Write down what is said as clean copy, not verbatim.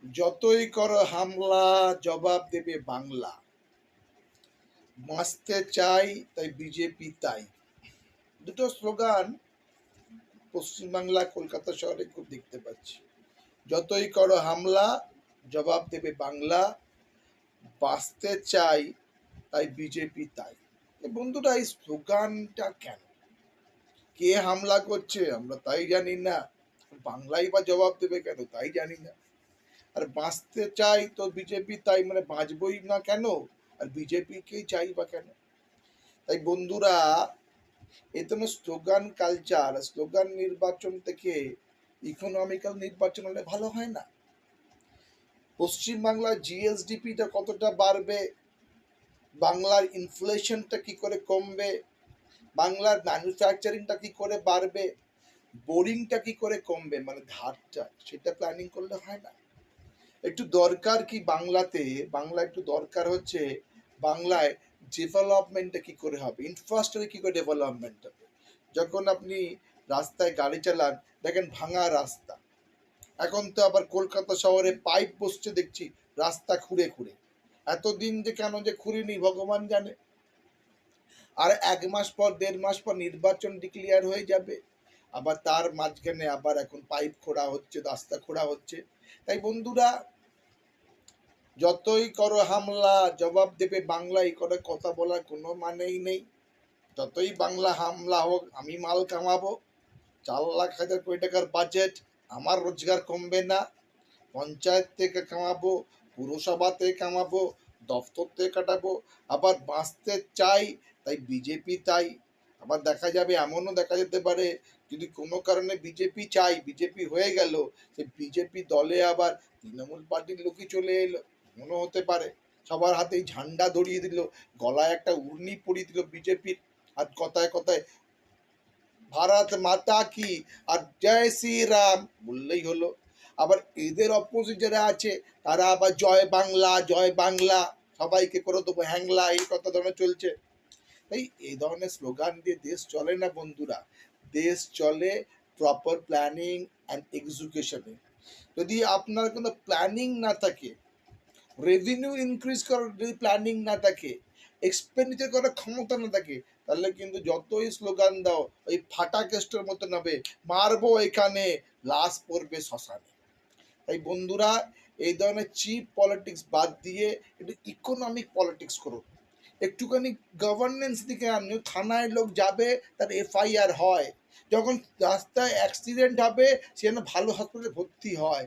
যতই করো হামলা জবাব দেবে বাংলা, বাঁচতে চাই তাই বিজেপি তাই। দুটো স্লোগান পশ্চিমবাংলা কলকাতা শহরে খুব দেখতে পাচ্ছি। যতই করো হামলা জবাব দেবে বাংলা, বাঁচতে চাই তাই বিজেপি তাই। বন্ধুরা, এই স্লোগানটা কেন? কে হামলা করছে আমরা তাই জানি না, বাংলাই বা জবাব দেবে কেন তাই জানি না। আর বাঁচতে চাই তো বিজেপি তাই, মানে বাঁচবই না কেন, আর বিজেপিকেই চাই বা কেন? তাই বন্ধুরা, এ তো স্লোগান কালচার, স্লোগান নির্বাচন থেকে ইকোনমিক্যাল নির্বাচন হলে ভালো হয় না? পশ্চিমবাংলার জিএসডিপিটা কতটা বাড়বে, বাংলার ইনফ্লেশনটা কি করে কমবে, বাংলার ম্যানুফ্যাকচারিংটা কি করে বাড়বে, বোরিংটা কি করে কমবে, মানে ধারটা, সেটা প্ল্যানিং করলে হয় না? একটু দরকার কি বাংলাতে, বাংলা একটু দরকার হচ্ছে বাংলায় ডেভেলপমেন্টটা কি করে হবে, ইনফ্রাস্ট্রাকচার কি করে ডেভেলপমেন্ট হবে। যখন আপনি রাস্তায় গাড়ি চালান দেখেন ভাঙা রাস্তা, এখন তো আবার কলকাতা শহরে পাইপ বসছে দেখছি রাস্তা খুঁড়ে খুঁড়ে। এতদিন যে কেন যে খুঁড়িনি ভগবান জানে। আর 1 মাস পর 1.5 মাস পর নির্বাচন ডিক্লেয়ার হয়ে যাবে, আবার তার মাঝখানে আবার এখন পাইপ খোঁড়া হচ্ছে, রাস্তা খোঁড়া হচ্ছে। তাই বন্ধুরা, যতই করো হামলা জবাব দেবে বাংলা, এই করে কথা বলার কোনো মানেই নেই। যতই বাংলা হামলা হোক, আমি মাল কামাবো। 4,00,000 টাকার বাজেট, আমার রোজগার কমবে না। পঞ্চায়েত থেকে কামাবো, পুরসভা থেকে কামাবো, দফতর থেকে কাটাবো। আবার বাঁচতে চাই তাই বিজেপি তাই। আবার দেখা যাবে, এমনও দেখা যেতে পারে, যদি কোনো কারণে বিজেপি চাই, বিজেপি হয়ে গেল, সে বিজেপি দলে আবার তৃণমূল পার্টির লোকই চলে এলো, মনে হতে পারে। সবার হাতেই ঝান্ডা ধরিয়ে দিল, গলায় একটা উর্নি পরিয়ে দিল বিজেপির, আর কথায় কথায় ভারত মাতা কি আর জয় শ্রীরাম বললেই হলো। আবার এদের অপোজিট যারা আছে তারা আবার জয় বাংলা জয় বাংলা, সবাইকে করে দেবো হ্যাংলা, এই কথা ধরনের চলছে। তাই এই ধরনের স্লোগান দিয়ে দেশ চলে না বন্ধুরা। দেশ চলে প্রপার প্ল্যানিং অ্যান্ড এক্সিকিউশনে। যদি আপনার কোনো প্ল্যানিং না থাকে, রেভিনিউ ইনক্রিজ করার যদি প্ল্যানিং না থাকে, এক্সপেন্ডিচার করার ক্ষমতা না থাকে, তাহলে কিন্তু যতই স্লোগান দাও ওই ফাটা কেস্টের মতন হবে, মারবো এখানে, লাশ পড়বে শ্মশানে। তাই বন্ধুরা, এই ধরনের চিপ পলিটিক্স বাদ দিয়ে একটু ইকোনমিক পলিটিক্স করুন। একটুখানি গভর্নেন্স দিকে আনুন। থানায় লোক যাবে, তার এফআইআর হয়। যখন রাস্তায় অ্যাক্সিডেন্ট হবে সে যেন ভালো হাসপাতালে ভর্তি হয়।